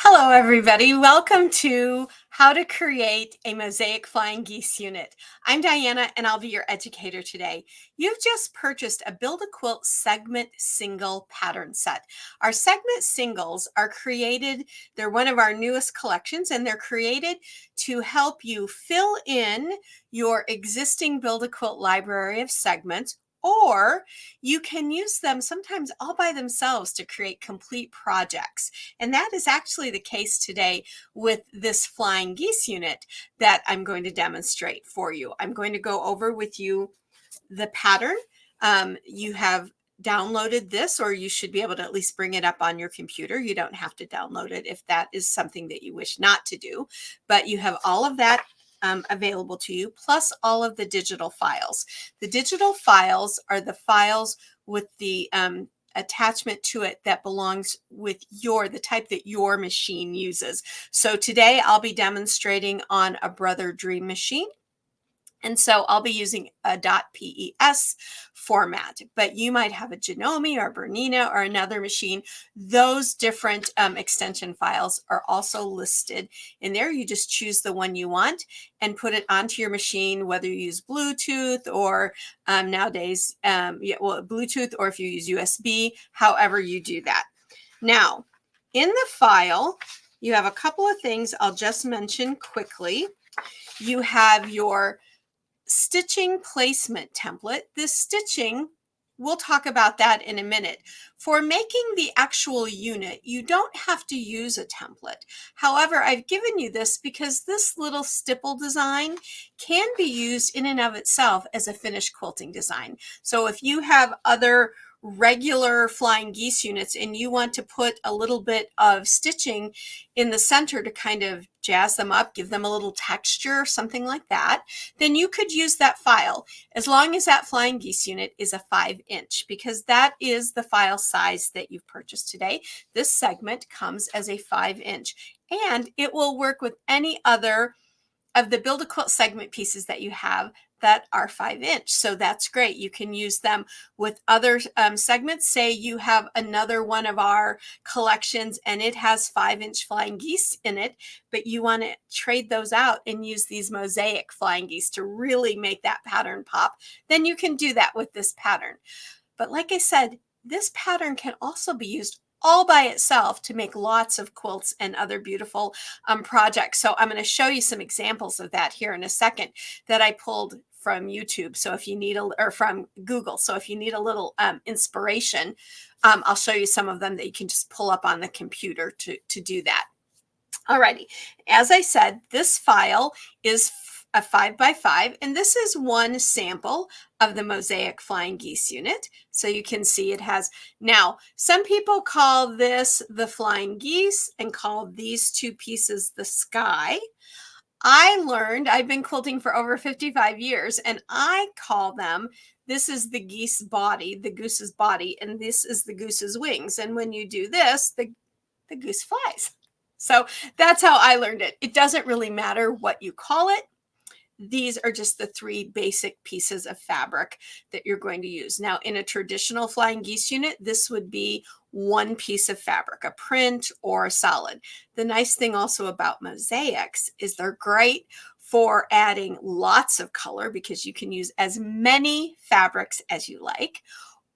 Hello, everybody. Welcome to How to Create a Mosaic Flying Geese Unit. I'm Diana, and I'll be your educator today. You've just purchased a Build-A-Quilt segment single pattern set. Our segment singles are created, they're one of our newest collections, and they're created to help you fill in your existing Build-A-Quilt library of segments, or you can use them sometimes all by themselves to create complete projects. And that is actually the case today with this flying geese unit that I'm going to demonstrate for you. I'm going to go over with you the pattern. You have downloaded this, or you should be able to at least bring it up on your computer. You don't have to download it if that is something that you wish not to do, but you have all of that available to you, plus all of the digital files. The digital files are the files with the attachment to it that belongs with the type that your machine uses. So today I'll be demonstrating on a Brother Dream machine. And so I'll be using a .pes format, but you might have a Janome or Bernina or another machine. Those different extension files are also listed in there. You just choose the one you want and put it onto your machine, whether you use Bluetooth or nowadays, Bluetooth, or if you use USB, however you do that. Now, in the file, you have a couple of things I'll just mention quickly. You have your stitching placement template. This stitching, we'll talk about that in a minute. For making the actual unit, you don't have to use a template. However, I've given you this because this little stipple design can be used in and of itself as a finished quilting design. So if you have other regular flying geese units and you want to put a little bit of stitching in the center to kind of jazz them up, give them a little texture, something like that, then you could use that file as long as that flying geese unit is a 5-inch, because that is the file size that you've purchased today. This segment comes as a 5-inch, and it will work with any other of the Build-A-Quilt segment pieces that you have that are 5-inch. So that's great. You can use them with other segments. Say you have another one of our collections and it has 5-inch flying geese in it, but you want to trade those out and use these Mosaic flying geese to really make that pattern pop, then you can do that with this pattern. But like I said, this pattern can also be used all by itself to make lots of quilts and other beautiful projects. So I'm going to show you some examples of that here in a second that I pulled from YouTube. So if you need or from Google. So if you need a little inspiration, I'll show you some of them that you can just pull up on the computer to do that. Alrighty, as I said, this file is a 5x5, and this is one sample of the Mosaic Flying Geese unit. So you can see it has, now some people call this the flying geese and call these two pieces the sky. I learned, I've been quilting for over 55 years, and I call them, this is the geese body, the goose's body, and this is the goose's wings. And when you do this, the goose flies. So that's how I learned it. It doesn't really matter what you call it. These are just the three basic pieces of fabric that you're going to use. Now, in a traditional flying geese unit, this would be one piece of fabric, a print or a solid. The nice thing also about mosaics is they're great for adding lots of color because you can use as many fabrics as you like,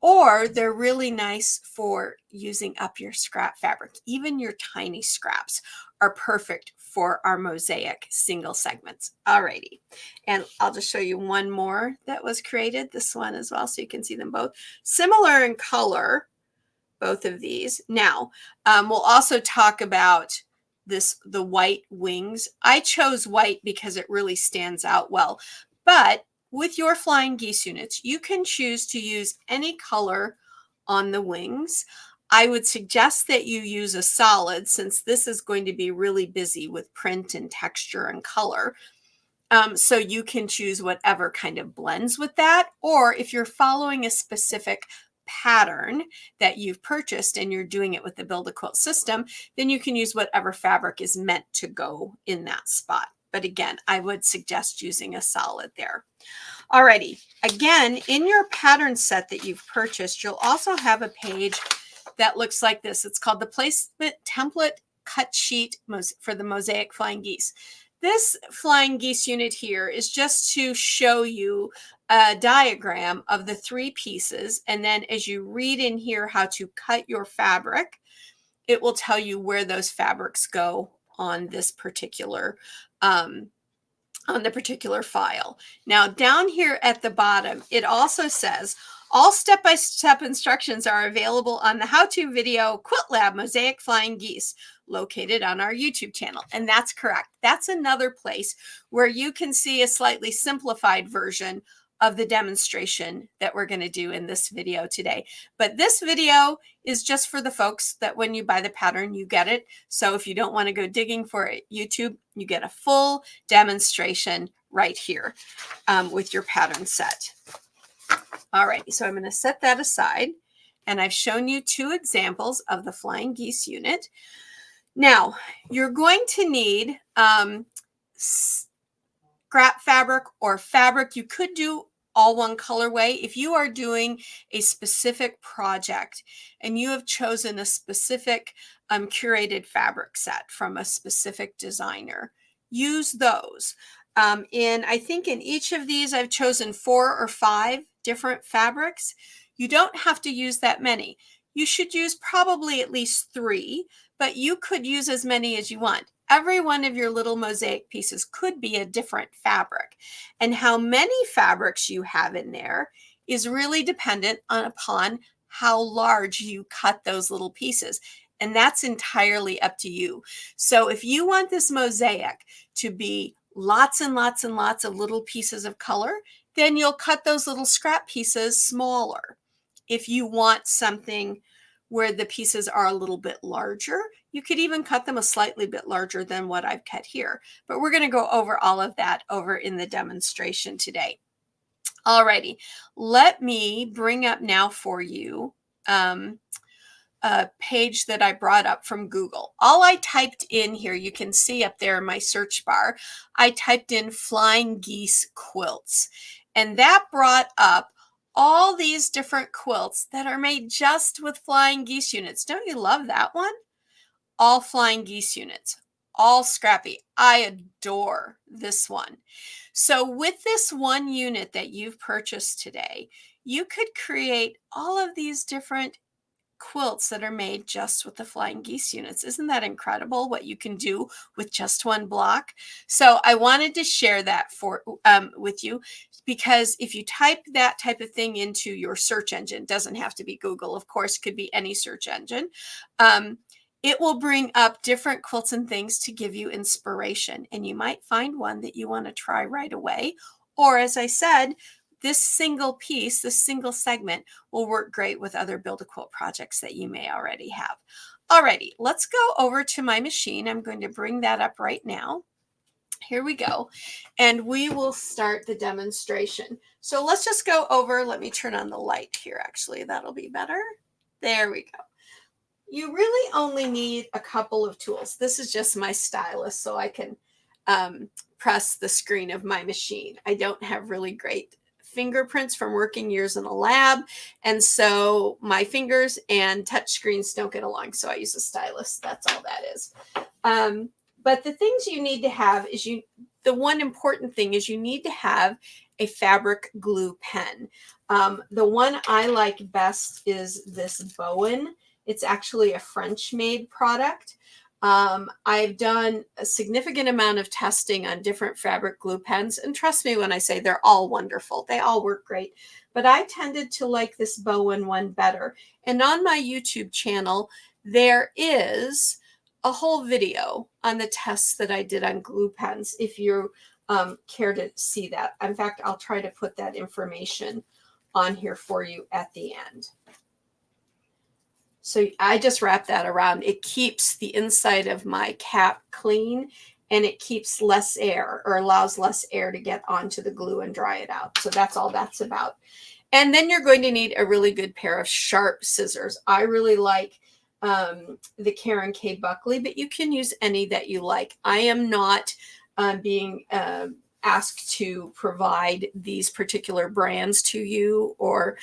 or they're really nice for using up your scrap fabric. Even your tiny scraps are perfect for our mosaic single segments. Alrighty, and I'll just show you one more that was created, this one as well, so you can see them both. Similar in color, both of these. Now, we'll also talk about the white wings. I chose white because it really stands out well, but with your flying geese units, you can choose to use any color on the wings. I would suggest that you use a solid, since this is going to be really busy with print and texture and color. So you can choose whatever kind of blends with that, or if you're following a specific pattern that you've purchased and you're doing it with the Build-A-Quilt system, then you can use whatever fabric is meant to go in that spot. But again, I would suggest using a solid there. Alrighty, again, in your pattern set that you've purchased, you'll also have a page that looks like this. It's called the Placement Template Cut Sheet for the Mosaic Flying Geese. This flying geese unit here is just to show you a diagram of the 3 pieces. And then as you read in here how to cut your fabric, it will tell you where those fabrics go on this particular on the particular file. Now down here at the bottom, it also says all step-by-step instructions are available on the how-to video Quilt Lab Mosaic Flying Geese located on our YouTube channel. And that's correct. That's another place where you can see a slightly simplified version of the demonstration that we're going to do in this video today. But this video is just for the folks that when you buy the pattern, you get it. So if you don't want to go digging for it YouTube, you get a full demonstration right here with your pattern set. All right, so I'm going to set that aside, and I've shown you 2 examples of the Flying Geese unit. Now, you're going to need scrap fabric or fabric. You could do all one colorway. If you are doing a specific project and you have chosen a specific curated fabric set from a specific designer, use those. I think in each of these, I've chosen 4 or 5 different fabrics. You don't have to use that many. You should use probably at least 3, but you could use as many as you want. Every one of your little mosaic pieces could be a different fabric. And how many fabrics you have in there is really dependent upon how large you cut those little pieces. And that's entirely up to you. So if you want this mosaic to be lots and lots and lots of little pieces of color, then you'll cut those little scrap pieces smaller. If you want something where the pieces are a little bit larger, you could even cut them a slightly bit larger than what I've cut here. But we're going to go over all of that over in the demonstration today. Alrighty, let me bring up now for you a page that I brought up from Google. All I typed in here, you can see up there in my search bar, I typed in flying geese quilts, and that brought up all these different quilts that are made just with flying geese units. Don't you love that one? All flying geese units, all scrappy. I adore this one. So with this one unit that you've purchased today, you could create all of these different quilts that are made just with the flying geese units. Isn't that incredible what you can do with just one block? So I wanted to share that with you, because if you type that type of thing into your search engine, doesn't have to be Google, of course, could be any search engine, it will bring up different quilts and things to give you inspiration. And you might find one that you want to try right away. Or as I said, this single piece, this single segment will work great with other Build-A-Quilt projects that you may already have. Alrighty, let's go over to my machine. I'm going to bring that up right now. Here we go. And we will start the demonstration. So let's just go over, let me turn on the light here, actually. That'll be better. There we go. You really only need a couple of tools. This is just my stylus, so I can press the screen of my machine. I don't have really great fingerprints from working years in a lab, and so my fingers and touch screens don't get along, so I use a stylus. That's all that is. But the things you need to have is the one important thing is you need to have a fabric glue pen. The one I like best is this Bowen. It's actually a French-made product. I've done a significant amount of testing on different fabric glue pens, and trust me when I say they're all wonderful. They all work great, but I tended to like this Bowen one better. And on my YouTube channel, there is a whole video on the tests that I did on glue pens, if you care to see that. In fact, I'll try to put that information on here for you at the end. So I just wrap that around. It keeps the inside of my cap clean, and it keeps less air, or allows less air to get onto the glue and dry it out. So that's all that's about. And then you're going to need a really good pair of sharp scissors. I really like the Karen K. Buckley, but you can use any that you like. I am not being asked to provide these particular brands to you, or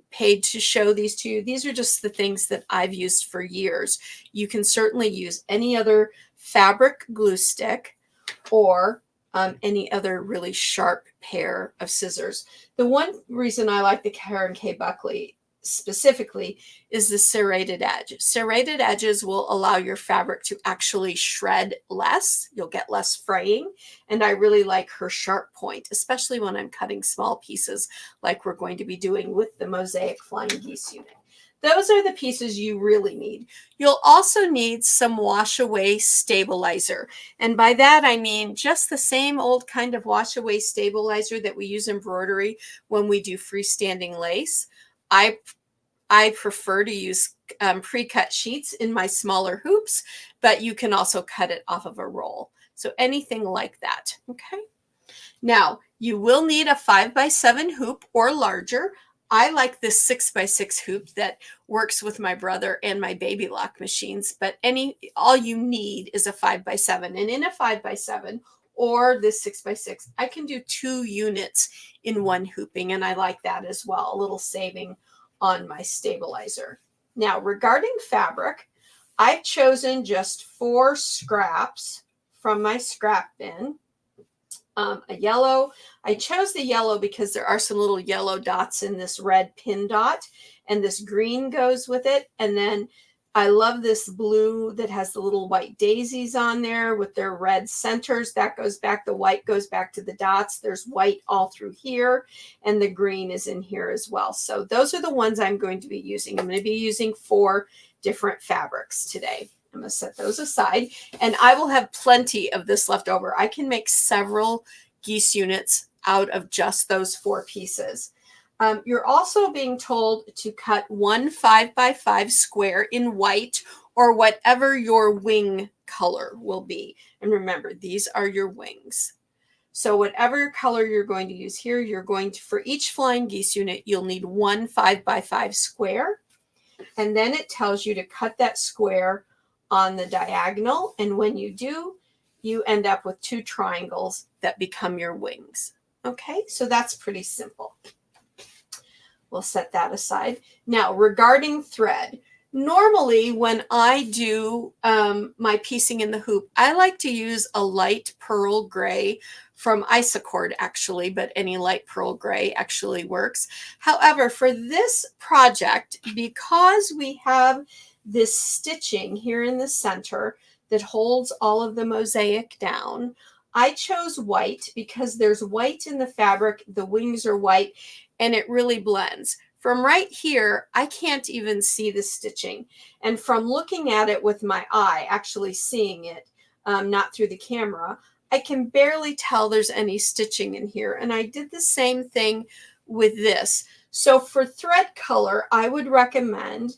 paid to show these to you. These are just the things that I've used for years. You can certainly use any other fabric glue stick, or any other really sharp pair of scissors. The one reason I like the Karen K. Buckley specifically is the serrated edge. Serrated edges will allow your fabric to actually shred less. You'll get less fraying. And I really like her sharp point, especially when I'm cutting small pieces like we're going to be doing with the Mosaic Flying Geese unit. Those are the pieces you really need. You'll also need some wash away stabilizer. And by that, I mean just the same old kind of wash away stabilizer that we use in embroidery when we do freestanding lace. I prefer to use pre-cut sheets in my smaller hoops, but you can also cut it off of a roll. So anything like that, okay? Now, you will need a 5x7 hoop or larger. I like this 6x6 hoop that works with my brother and my baby lock machines, but all you need is a 5x7. And in a 5x7 or this 6x6, I can do 2 units in one hooping, and I like that as well, a little saving on my stabilizer. Now, regarding fabric, I've chosen just 4 scraps from my scrap bin. A yellow. I chose the yellow because there are some little yellow dots in this red pin dot, and this green goes with it. And then I love this blue that has the little white daisies on there with their red centers. That goes back, the white goes back to the dots. There's white all through here, and the green is in here as well. So those are the ones I'm going to be using. I'm going to be using 4 different fabrics today. I'm going to set those aside, and I will have plenty of this left over. I can make several geese units out of just those 4 pieces. You're also being told to cut 1 5x5 square in white, or whatever your wing color will be. And remember, these are your wings. So whatever color you're going to use here, you're going to, for each flying geese unit, you'll need 1 5x5 square. And then it tells you to cut that square on the diagonal, and when you do, you end up with 2 triangles that become your wings. Okay, so that's pretty simple. We'll set that aside. Now, regarding thread, normally when I do my piecing in the hoop, I like to use a light pearl gray from Isacord actually, but any light pearl gray actually works. However, for this project, because we have this stitching here in the center that holds all of the mosaic down, I chose white because there's white in the fabric, the wings are white, and it really blends. From right here, I can't even see the stitching. And from looking at it with my eye, actually seeing it, not through the camera, I can barely tell there's any stitching in here. And I did the same thing with this. So for thread color, I would recommend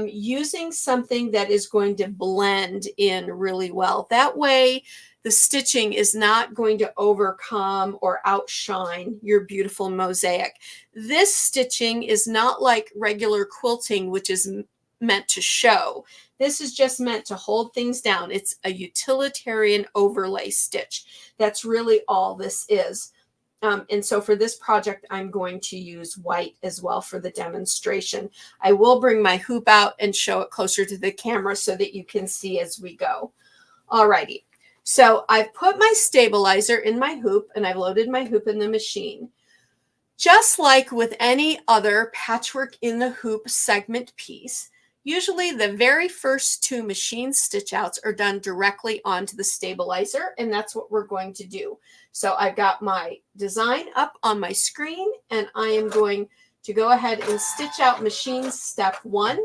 using something that is going to blend in really well. That way, the stitching is not going to overcome or outshine your beautiful mosaic. This stitching is not like regular quilting, which is meant to show. This is just meant to hold things down. It's a utilitarian overlay stitch. That's really all this is. And so for this project, I'm going to use white as well for the demonstration. I will bring my hoop out and show it closer to the camera so that you can see as we go. Alrighty. So I've put my stabilizer in my hoop, and I've loaded my hoop in the machine. Just like with any other patchwork in the hoop segment piece, usually the very first 2 machine stitch outs are done directly onto the stabilizer, and that's what we're going to do. So I've got my design up on my screen, and I am going to go ahead and stitch out machine step 1.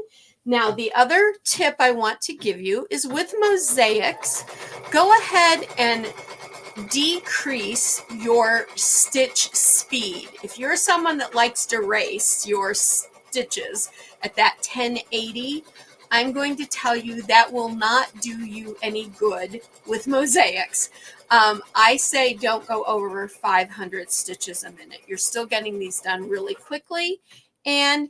Now, the other tip I want to give you is with mosaics, go ahead and decrease your stitch speed. If you're someone that likes to race your stitches at that 1080, I'm going to tell you that will not do you any good with mosaics. I say don't go over 500 stitches a minute. You're still getting these done really quickly, and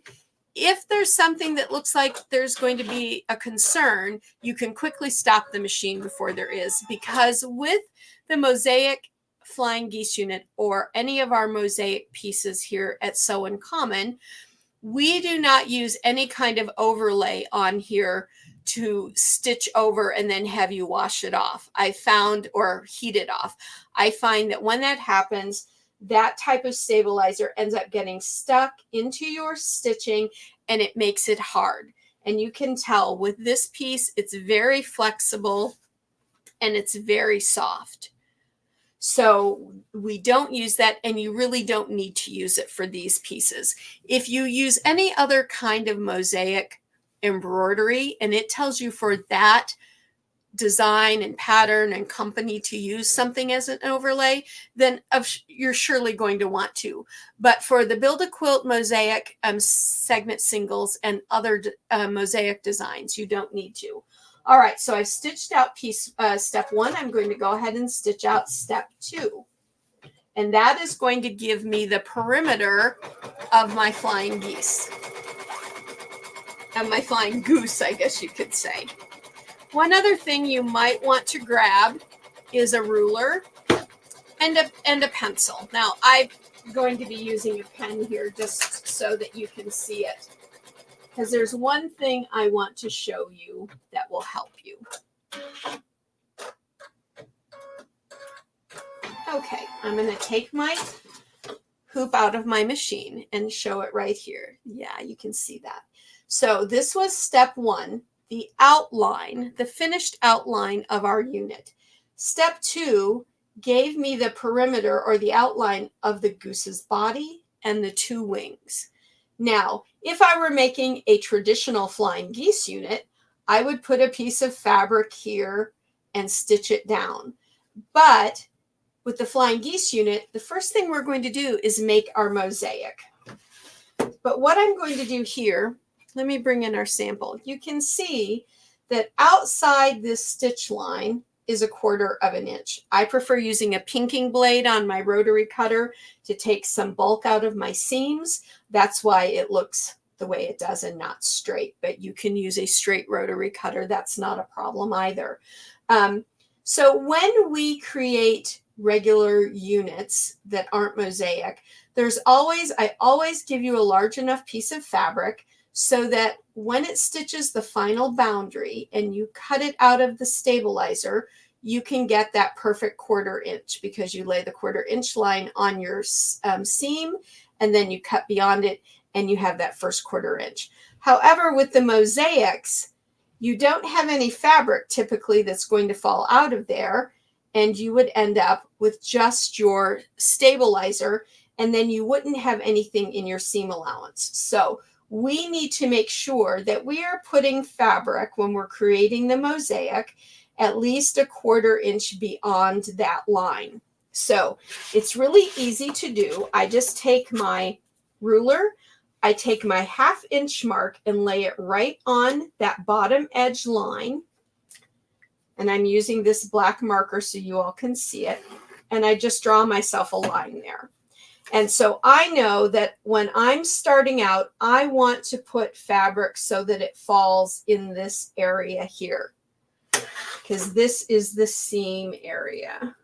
if there's something that looks like there's going to be a concern, you can quickly stop the machine before there is, because with the Mosaic Flying Geese unit or any of our mosaic pieces here at Sew in Common, we do not use any kind of overlay on here to stitch over and then have you wash it off. I found, or heat it off. I find that when that happens, that type of stabilizer ends up getting stuck into your stitching and it makes it hard. And you can tell with this piece, it's very flexible and it's very soft. So we don't use that, and you really don't need to use it for these pieces. If you use any other kind of mosaic embroidery and it tells you for that design and pattern and company to use something as an overlay, then you're surely going to want to. But for the Build a Quilt Mosaic segment singles and other mosaic designs, you don't need to. All right, so I've stitched out step 1. I'm going to go ahead and stitch out step 2. And that is going to give me the perimeter of my flying geese. Of my flying goose, I guess you could say. One other thing you might want to grab is a ruler and a pencil. Now, I'm going to be using a pen here just so that you can see it, because there's one thing I want to show you that will help you. Okay, I'm going to take my hoop out of my machine and show it right here. Yeah, you can see that. So this was step 1, the outline, the finished outline of our unit. Step 2 gave me the perimeter or the outline of the goose's body and the 2 wings. Now, if I were making a traditional flying geese unit, I would put a piece of fabric here and stitch it down. But with the flying geese unit, the first thing we're going to do is make our mosaic. But what I'm going to do here, let me bring in our sample. You can see that outside this stitch line is 1/4 inch. I prefer using a pinking blade on my rotary cutter to take some bulk out of my seams. That's why it looks the way it does and not straight, but you can use a straight rotary cutter. That's not a problem either. So when we create regular units that aren't mosaic, I always give you a large enough piece of fabric so that when it stitches the final boundary and you cut it out of the stabilizer, you can get that perfect 1/4 inch, because you lay the 1/4 inch line on your seam and then you cut beyond it and you have that first 1/4 inch. However, with the mosaics, you don't have any fabric typically that's going to fall out of there, and you would end up with just your stabilizer, and then you wouldn't have anything in your seam allowance. So we need to make sure that we are putting fabric when we're creating the mosaic at least 1/4 inch beyond that line. So it's really easy to do. I just take my ruler, I take my 1/2 inch mark and lay it right on that bottom edge line. And I'm using this black marker so you all can see it. And I just draw myself a line there. And so I know that when I'm starting out, I want to put fabric so that it falls in this area here, because this is the seam area.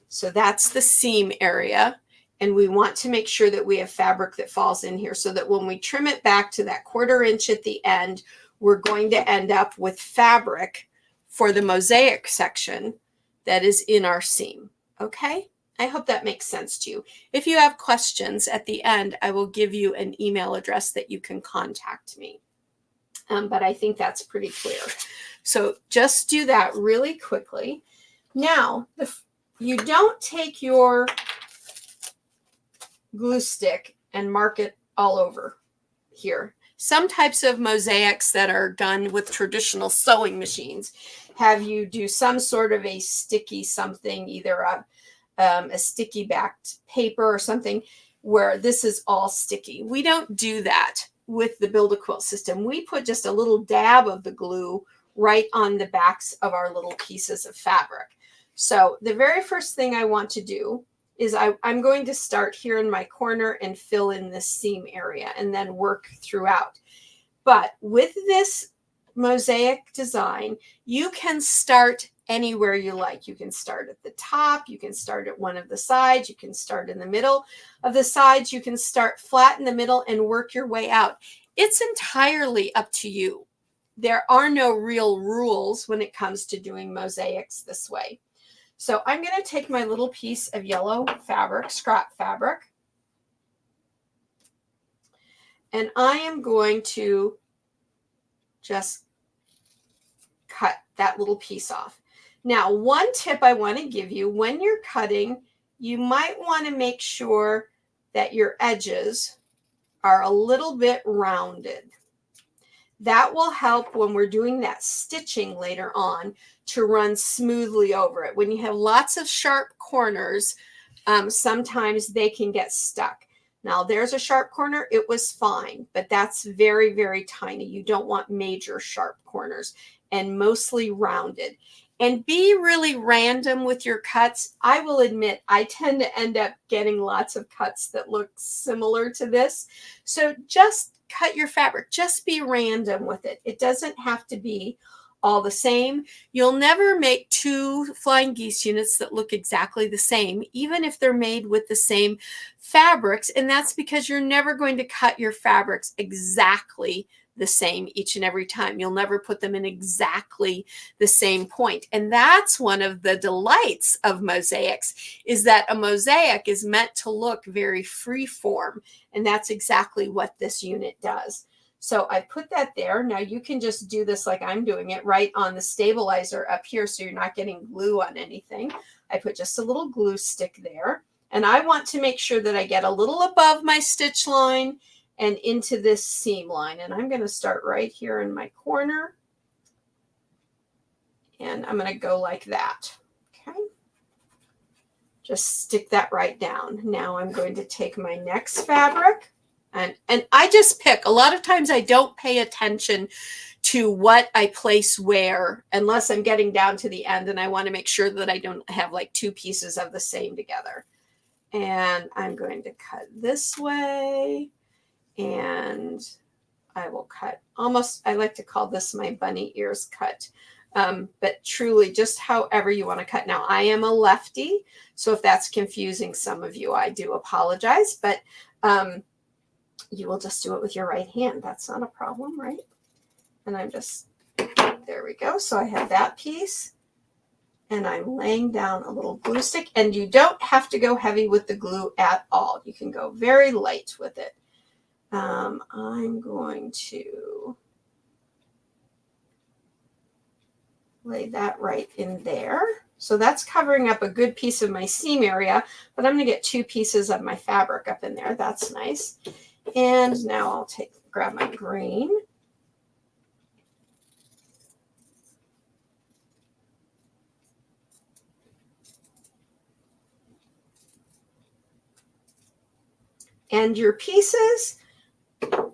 So that's the seam area. And we want to make sure that we have fabric that falls in here so that when we trim it back to that 1/4 inch at the end, we're going to end up with fabric for the mosaic section that is in our seam. Okay? I hope that makes sense to you. If you have questions at the end, I will give you an email address that you can contact me. But I think that's pretty clear. So just do that really quickly. Now, you don't take your glue stick and mark it all over here. Some types of mosaics that are done with traditional sewing machines have you do some sort of a sticky something, either a sticky backed paper or something where this is all sticky. We don't do that with the Build-A-Quilt system. We put just a little dab of the glue right on the backs of our little pieces of fabric. So the very first thing I want to do is I'm going to start here in my corner and fill in this seam area and then work throughout. But with this mosaic design, you can start anywhere you like. You can start at the top, you can start at one of the sides, you can start in the middle of the sides, you can start flat in the middle and work your way out. It's entirely up to you. There are no real rules when it comes to doing mosaics this way. So I'm going to take my little piece of yellow fabric, scrap fabric, and I am going to just cut that little piece off. Now, one tip I want to give you, when you're cutting, you might want to make sure that your edges are a little bit rounded. That will help when we're doing that stitching later on to run smoothly over it. When you have lots of sharp corners, sometimes they can get stuck. Now there's a sharp corner, it was fine, but that's very, very tiny. You don't want major sharp corners, and mostly rounded. And be really random with your cuts. I will admit, I tend to end up getting lots of cuts that look similar to this. So just cut your fabric, just be random with it. It doesn't have to be all the same. You'll never make two flying geese units that look exactly the same, even if they're made with the same fabrics. And that's because you're never going to cut your fabrics exactly the same each and every time. You'll never put them in exactly the same point. And that's one of the delights of mosaics, is that a mosaic is meant to look very free form. And that's exactly what this unit does. So I put that there. Now you can just do this like I'm doing it right on the stabilizer up here, so you're not getting glue on anything. I put just a little glue stick there. And I want to make sure that I get a little above my stitch line and into this seam line. And I'm going to start right here in my corner. And I'm going to go like that. Okay. Just stick that right down. Now I'm going to take my next fabric. And I just pick. A lot of times I don't pay attention to what I place where, unless I'm getting down to the end and I want to make sure that I don't have like two pieces of the same together. And I'm going to cut this way. And I will cut almost, I like to call this my bunny ears cut, but truly just however you want to cut. Now I am a lefty, so if that's confusing some of you, I do apologize, but you will just do it with your right hand. That's not a problem, right? And I'm just, there we go. So I have that piece, and I'm laying down a little glue stick, and you don't have to go heavy with the glue at all. You can go very light with it. I'm going to lay that right in there. So that's covering up a good piece of my seam area, but I'm going to get two pieces of my fabric up in there. That's nice. And now I'll grab my green. And your pieces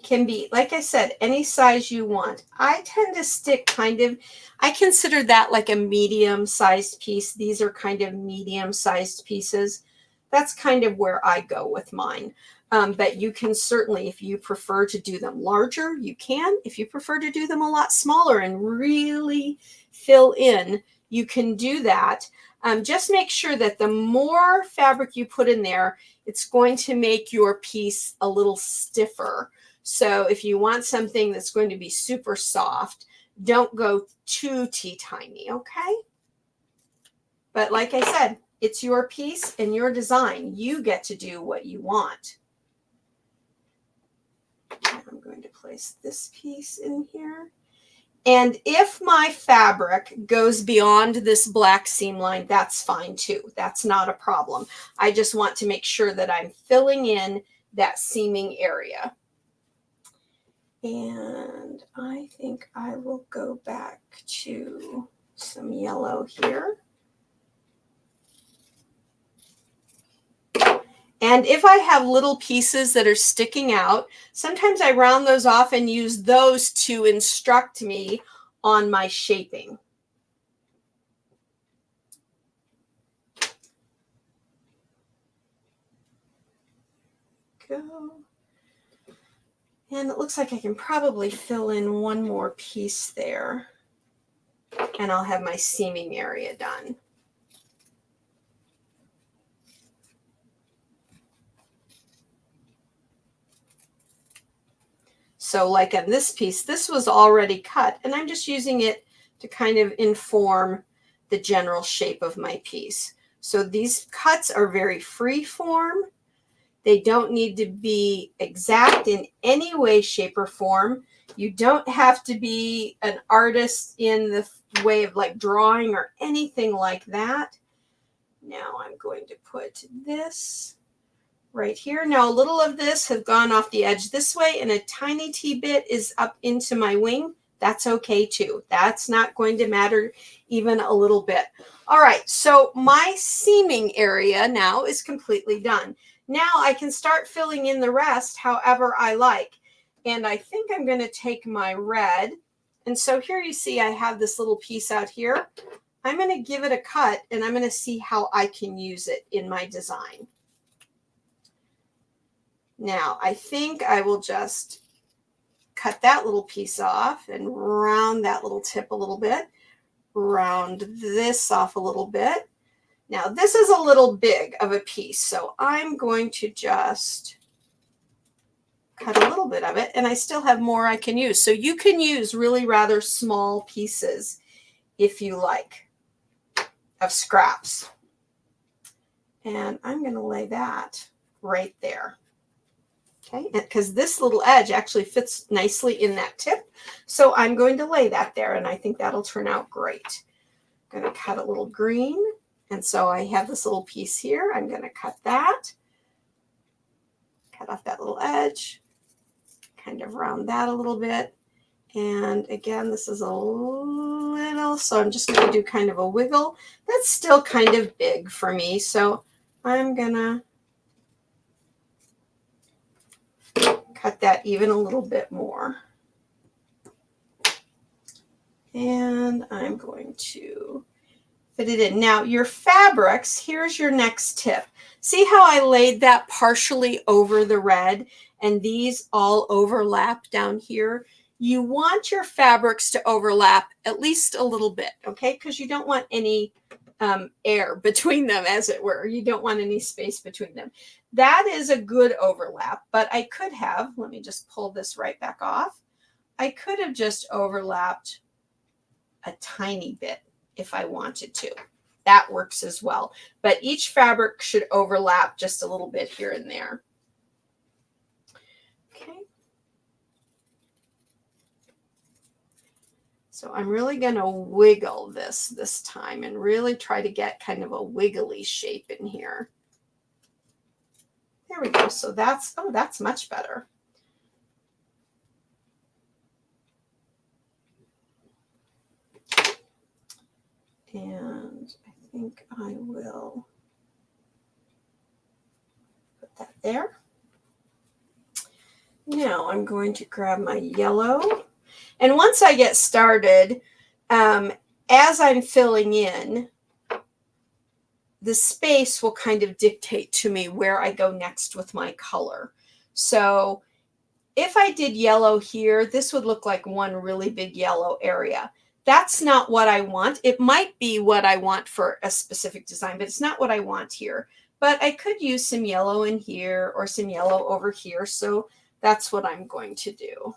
can be, like I said, any size you want. I tend to stick I consider that like a medium-sized piece. These are kind of medium-sized pieces. That's kind of where I go with mine. But you can certainly, if you prefer to do them larger, you can. If you prefer to do them a lot smaller and really fill in, you can do that. Just make sure that the more fabric you put in there, it's going to make your piece a little stiffer. So if you want something that's going to be super soft, don't go too teeny, okay? But like I said, it's your piece and your design. You get to do what you want. I'm going to place this piece in here. And if my fabric goes beyond this black seam line, that's fine too. That's not a problem. I just want to make sure that I'm filling in that seaming area. And I think I will go back to some yellow here. And if I have little pieces that are sticking out, sometimes I round those off and use those to instruct me on my shaping. go. And it looks like I can probably fill in one more piece there. And I'll have my seaming area done. So like on this piece, this was already cut, and I'm just using it to kind of inform the general shape of my piece. So these cuts are very free form. They don't need to be exact in any way, shape, or form. You don't have to be an artist in the way of like drawing or anything like that. Now I'm going to put this right here. Now a little of this has gone off the edge this way, and a tiny bit is up into my wing. That's okay too. That's not going to matter even a little bit. All right, so my seaming area now is completely done. Now I can start filling in the rest however I like. And I think I'm going to take my red. And so here you see I have this little piece out here. I'm going to give it a cut, and I'm going to see how I can use it in my design. Now, I think I will just cut that little piece off and round that little tip a little bit, round this off a little bit. Now, this is a little big of a piece, so I'm going to just cut a little bit of it, and I still have more I can use. So you can use really rather small pieces if you like of scraps. And I'm going to lay that right there. Okay, because this little edge actually fits nicely in that tip. So I'm going to lay that there, and I think that'll turn out great. I'm going to cut a little green. And so I have this little piece here. I'm going to cut that. Cut off that little edge. Kind of round that a little bit. And again, this is a little, so I'm just going to do kind of a wiggle. That's still kind of big for me. So I'm going to cut that even a little bit more. And I'm going to fit it in. Now your fabrics, here's your next tip. See how I laid that partially over the red and these all overlap down here? You want your fabrics to overlap at least a little bit, okay? Because you don't want any air between them, as it were. You don't want any space between them. That is a good overlap, but I could have, let me just pull this right back off. I could have just overlapped a tiny bit if I wanted to. That works as well. But each fabric should overlap just a little bit here and there. Okay. So I'm really going to wiggle this time and really try to get kind of a wiggly shape in here. There we go. So that's, oh, that's much better. And I think I will put that there. Now I'm going to grab my yellow. And once I get started, as I'm filling in, the space will kind of dictate to me where I go next with my color. So if I did yellow here, this would look like one really big yellow area. That's not what I want. It might be what I want for a specific design, but it's not what I want here. But I could use some yellow in here or some yellow over here. So that's what I'm going to do.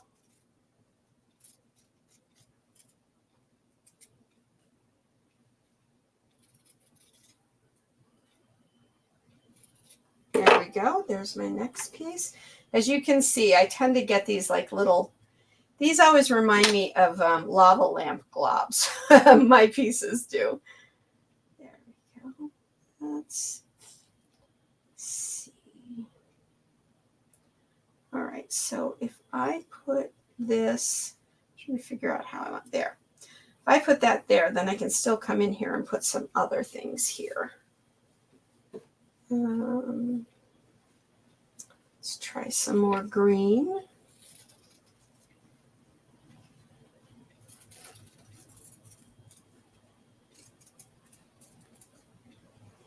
There we go. There's my next piece. As you can see, I tend to get these like little, these always remind me of lava lamp globs. My pieces do. There we go. Let's see. All right, so if I put this, let me figure out how I want there. If I put that there, then I can still come in here and put some other things here. Let's try some more green.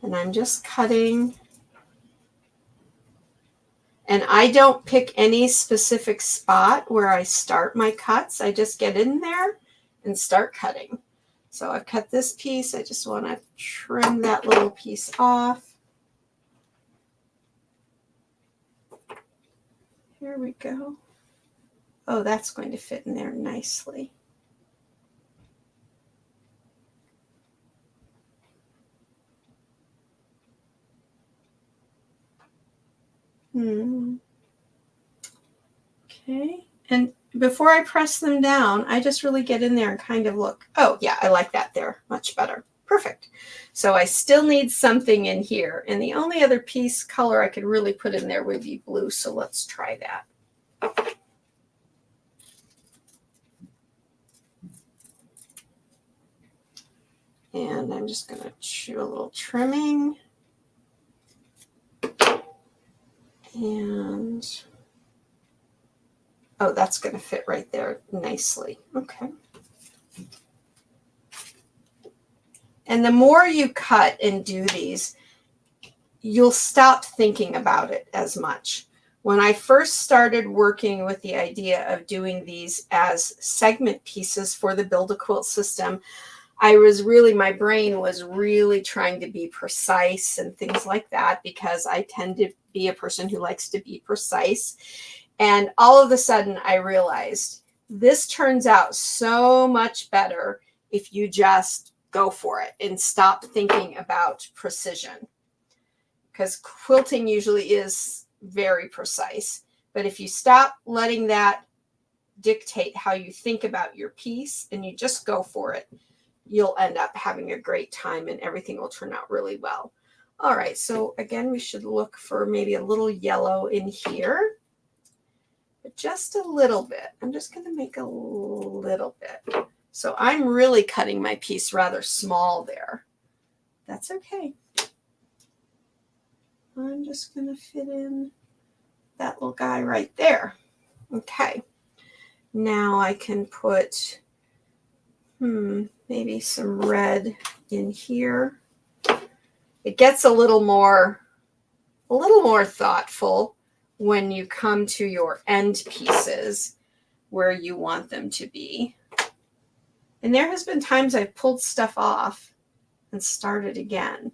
And I'm just cutting. And I don't pick any specific spot where I start my cuts. I just get in there and start cutting. So I've cut this piece. I just want to trim that little piece off. Here we go. Oh, that's going to fit in there nicely. Okay, and before I press them down, I just really get in there and kind of look. Oh yeah, I like that there, much better. Perfect. So I still need something in here, and the only other piece color I could really put in there would be blue, so let's try that. And I'm just going to do a little trimming. And oh, that's going to fit right there nicely. Okay. And the more you cut and do these, you'll stop thinking about it as much. When I first started working with the idea of doing these as segment pieces for the Build-A-Quilt system, my brain was really trying to be precise and things like that, because I tend to be a person who likes to be precise. And all of a sudden I realized this turns out so much better if you just go for it and stop thinking about precision. Because quilting usually is very precise. But if you stop letting that dictate how you think about your piece and you just go for it, you'll end up having a great time and everything will turn out really well. All right, so again, we should look for maybe a little yellow in here, but just a little bit. I'm just going to make a little bit. So I'm really cutting my piece rather small there. That's okay. I'm just going to fit in that little guy right there. Okay. Now I can put maybe some red in here. It gets a little more thoughtful when you come to your end pieces where you want them to be. And there has been times I've pulled stuff off and started again.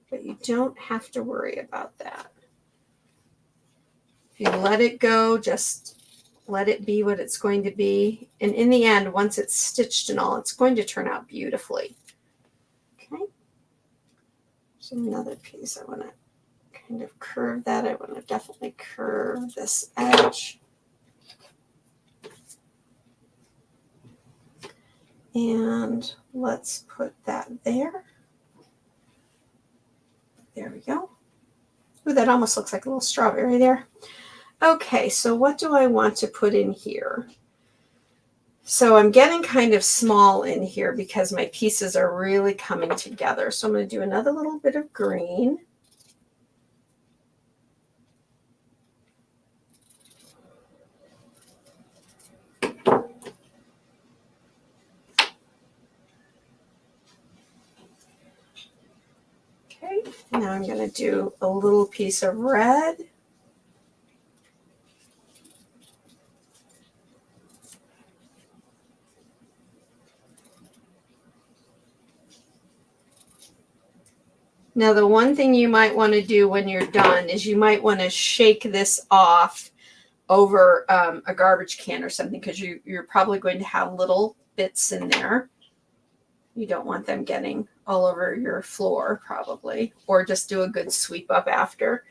But you don't have to worry about that. If you let it go, just let it be what it's going to be. And in the end, once it's stitched and all, it's going to turn out beautifully. Okay. So another piece, I want to kind of curve that. I want to definitely curve this edge. And let's put that there. There we go. Ooh, that almost looks like a little strawberry there. Okay, so what do I want to put in here? So I'm getting kind of small in here because my pieces are really coming together. So I'm going to do another little bit of green. Okay, now I'm going to do a little piece of red. Now, the one thing you might want to do when you're done is you might want to shake this off over a garbage can or something, because you're probably going to have little bits in there. You don't want them getting all over your floor, probably, or just do a good sweep up after.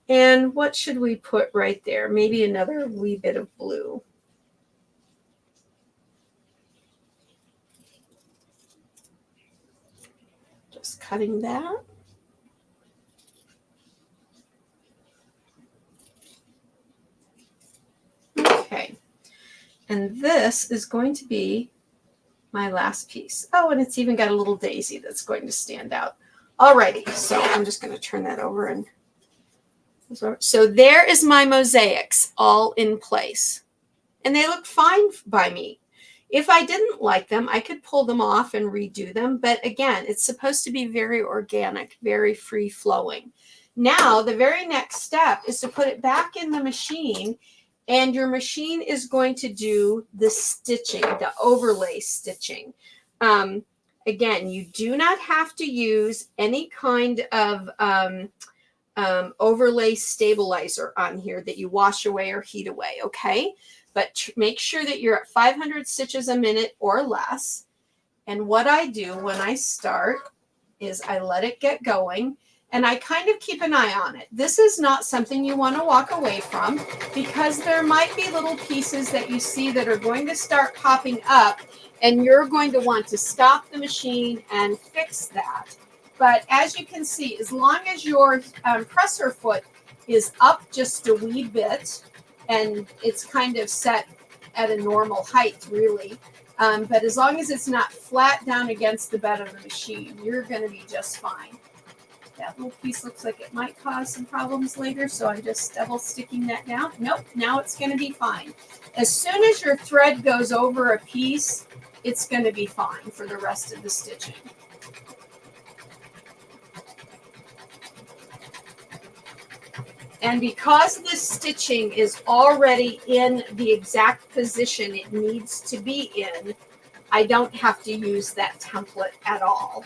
And what should we put right there? Maybe another wee bit of blue. Just cutting that. Okay, and this is going to be my last piece. Oh, and it's even got a little daisy that's going to stand out. Alrighty, so I'm just going to turn that over. And so there is my mosaics all in place. And they look fine by me. If I didn't like them, I could pull them off and redo them. But again, it's supposed to be very organic, very free flowing. Now, the very next step is to put it back in the machine, and your machine is going to do the stitching, the overlay stitching. Again, you do not have to use any kind of overlay stabilizer on here that you wash away or heat away, okay? But make sure that you're at 500 stitches a minute or less. And what I do when I start is I let it get going, and I kind of keep an eye on it. This is not something you want to walk away from, because there might be little pieces that you see that are going to start popping up, and you're going to want to stop the machine and fix that. But as you can see, as long as your presser foot is up just a wee bit, and it's kind of set at a normal height, really, but as long as it's not flat down against the bed of the machine, you're going to be just fine. That little piece looks like it might cause some problems later, so I'm just double sticking that down. Nope, now it's going to be fine. As soon as your thread goes over a piece, it's going to be fine for the rest of the stitching. And because this stitching is already in the exact position it needs to be in, I don't have to use that template at all.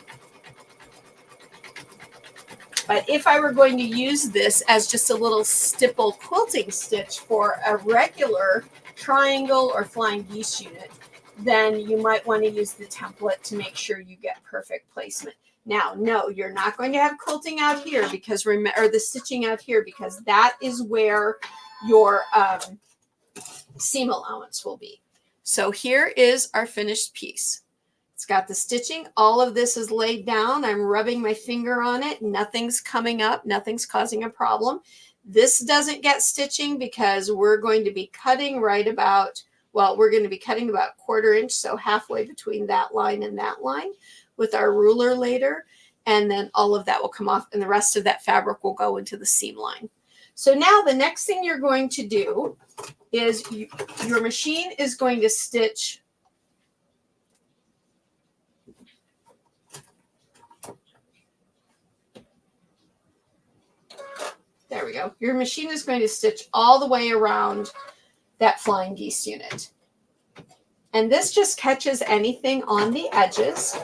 But if I were going to use this as just a little stipple quilting stitch for a regular triangle or flying geese unit, then you might want to use the template to make sure you get perfect placement. Now, no, you're not going to have quilting out here, because or the stitching out here, because that is where your seam allowance will be. So here is our finished piece. It's got the stitching. All of this is laid down. I'm rubbing my finger on it. Nothing's coming up. Nothing's causing a problem. This doesn't get stitching because we're going to be cutting right about, well, we're going to be cutting about 1/4 inch, so halfway between that line and that line with our ruler later. And then all of that will come off, and the rest of that fabric will go into the seam line. So now the next thing you're going to do is your machine is going to stitch there we go. Your machine is going to stitch all the way around that flying geese unit. And this just catches anything on the edges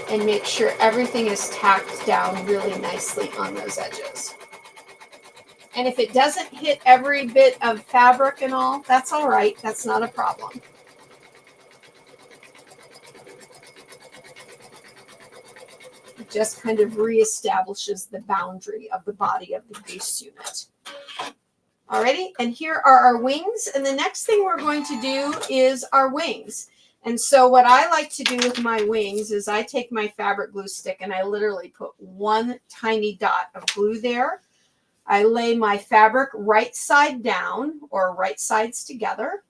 and makes sure everything is tacked down really nicely on those edges. And if it doesn't hit every bit of fabric and all, that's all right. That's not a problem. It just kind of reestablishes the boundary of the body of the geese unit. Alrighty, and here are our wings. And the next thing we're going to do is our wings. And so what I like to do with my wings is I take my fabric glue stick and I literally put one tiny dot of glue there. I lay my fabric right side down, or right sides together.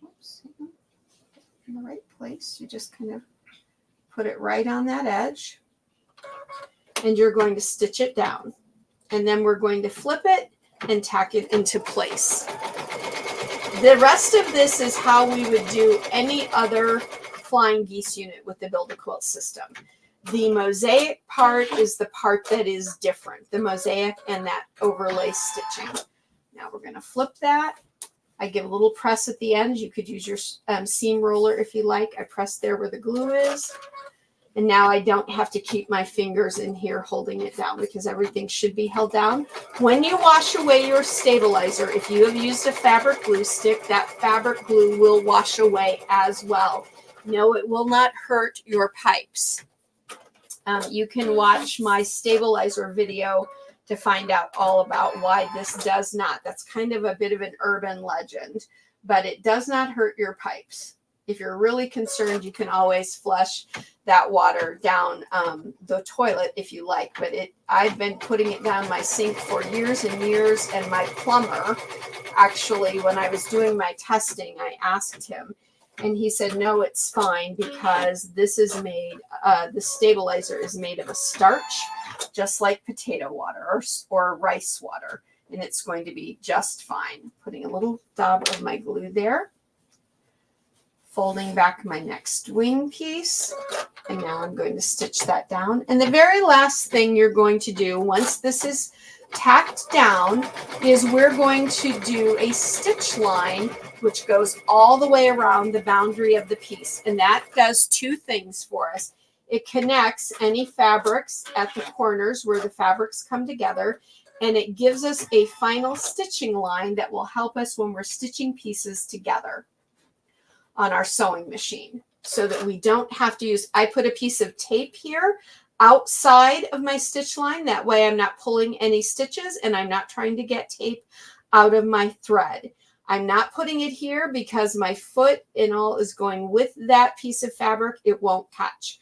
Oops, in the right place. You just kind of put it right on that edge, and you're going to stitch it down. And then we're going to flip it and tack it into place. The rest of this is how we would do any other flying geese unit with the Build-A-Quilt system. The mosaic part is the part that is different, the mosaic and that overlay stitching. Now we're going to flip that. I give a little press at the end. You could use your seam roller if you like. I press there where the glue is. And now I don't have to keep my fingers in here holding it down, because everything should be held down. When you wash away your stabilizer, if you have used a fabric glue stick, that fabric glue will wash away as well. No, it will not hurt your pipes. You can watch my stabilizer video to find out all about why this does not. That's kind of a bit of an urban legend, but it does not hurt your pipes. If you're really concerned, you can always flush that water down the toilet if you like, but I've been putting it down my sink for years and years, and my plumber, actually, when I was doing my testing, I asked him, and he said, no, it's fine, because this is made, the stabilizer is made of a starch, just like potato water or rice water, and it's going to be just fine. Putting a little dab of my glue there. folding back my next wing piece. And now I'm going to stitch that down. And the very last thing you're going to do once this is tacked down is we're going to do a stitch line which goes all the way around the boundary of the piece. And that does two things for us. It connects any fabrics at the corners where the fabrics come together, and it gives us a final stitching line that will help us when we're stitching pieces together on our sewing machine, so that we don't have to use, I put a piece of tape here outside of my stitch line. That way I'm not pulling any stitches and I'm not trying to get tape out of my thread. I'm not putting it here because my foot and all is going with that piece of fabric. It won't catch.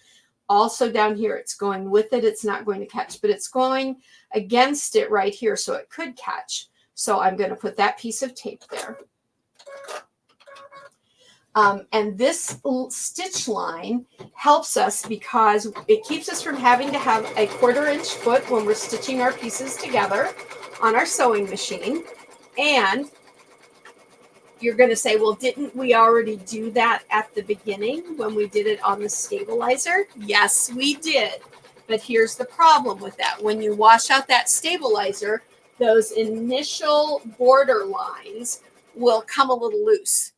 Also down here, it's going with it. It's not going to catch, but it's going against it right here, so it could catch. So I'm going to put that piece of tape there. And this stitch line helps us because it keeps us from having to have a 1/4 inch foot when we're stitching our pieces together on our sewing machine. And you're going to say, well, didn't we already do that at the beginning when we did it on the stabilizer? Yes, we did. But here's the problem with that. When you wash out that stabilizer, those initial border lines will come a little loose.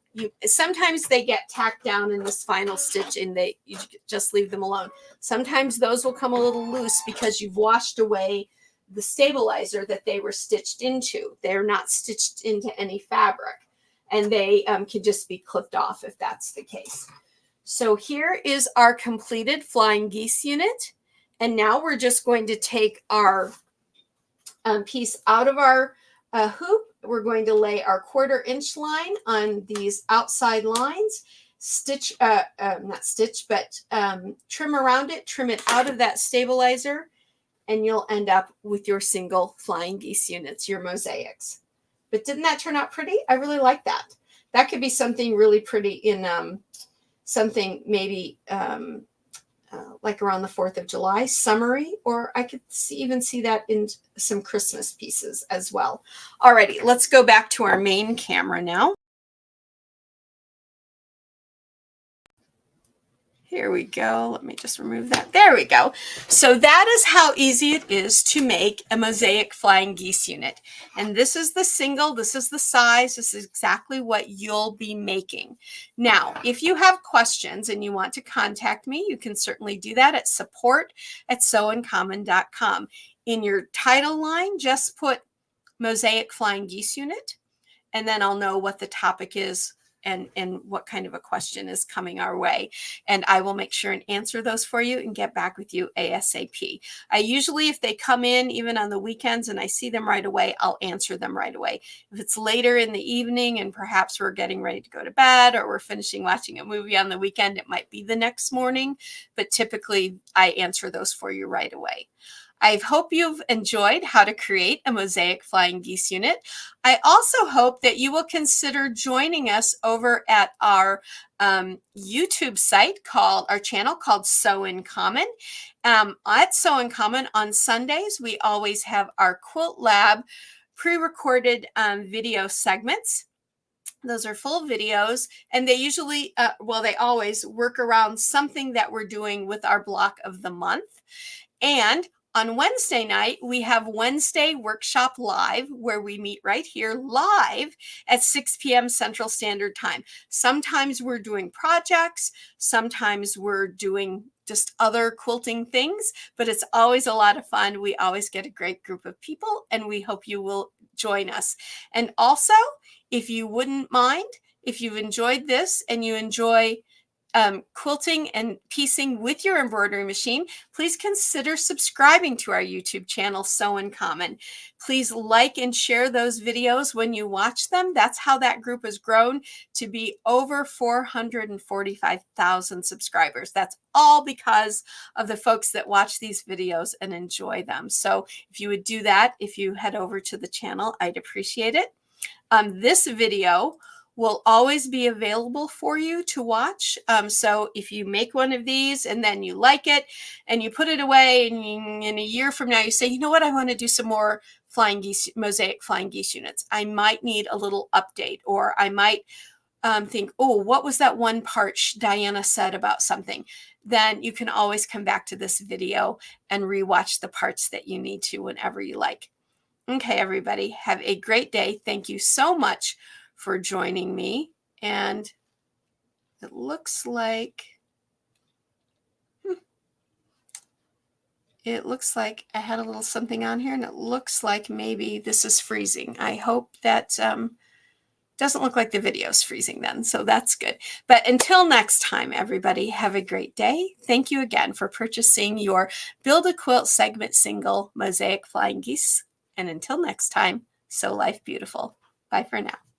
Sometimes they get tacked down in this final stitch and you just leave them alone. Sometimes those will come a little loose because you've washed away the stabilizer that they were stitched into. They're not stitched into any fabric. And they can just be clipped off if that's the case. So here is our completed flying geese unit. And now we're just going to take our piece out of our hoop. We're going to lay our 1/4 inch line on these outside lines, stitch, not stitch, but trim around it, trim it out of that stabilizer, and you'll end up with your single flying geese units, your mosaics. But didn't that turn out pretty? I really like that. That could be something really pretty in something maybe like around the 4th of July, summery, or I could even see that in some Christmas pieces as well. Alrighty, let's go back to our main camera now. Here we go. Let me just remove that. There we go. So that is how easy it is to make a mosaic flying geese unit. And this is the single, this is the size, this is exactly what you'll be making. Now, if you have questions and you want to contact me, you can certainly do that at support@sewincommon.com. In your title line, just put Mosaic Flying Geese Unit, and then I'll know what the topic is and what kind of a question is coming our way. And I will make sure and answer those for you and get back with you ASAP. I usually, if they come in, even on the weekends, and I see them right away, I'll answer them right away. If it's later in the evening and perhaps we're getting ready to go to bed or we're finishing watching a movie on the weekend, it might be the next morning, but typically I answer those for you right away. I hope you've enjoyed how to create a mosaic flying geese unit. I also hope that you will consider joining us over at our YouTube site called, our channel called Sew in Common. At Sew in Common on Sundays, we always have our Quilt Lab pre-recorded video segments. Those are full videos, and they usually, they always work around something that we're doing with our block of the month. And on Wednesday night, we have Wednesday Workshop Live, where we meet right here live at 6 p.m. Central Standard Time. Sometimes we're doing projects, sometimes we're doing just other quilting things, but it's always a lot of fun. We always get a great group of people, and we hope you will join us. And also, if you wouldn't mind, if you've enjoyed this and you enjoy quilting and piecing with your embroidery machine, please consider subscribing to our YouTube channel, Sew in Common. Please like and share those videos when you watch them. That's how that group has grown to be over 445,000 subscribers. That's all because of the folks that watch these videos and enjoy them. So if you would do that, if you head over to the channel, I'd appreciate it. This video will always be available for you to watch. So if you make one of these and then you like it and you put it away, and in a year from now you say, you know what, I want to do some more flying geese, mosaic flying geese units. I might need a little update, or I might think, oh, what was that one part Diana said about something, then you can always come back to this video and rewatch the parts that you need to whenever you like. Okay, everybody, have a great day. Thank you so much for joining me. And it looks like I had a little something on here, and it looks like maybe this is freezing. I hope that doesn't look like the video's freezing then, so that's good. But until next time, everybody, have a great day. Thank you again for purchasing your Build a Quilt segment single Mosaic Flying Geese. And until next time, sew life beautiful. Bye for now.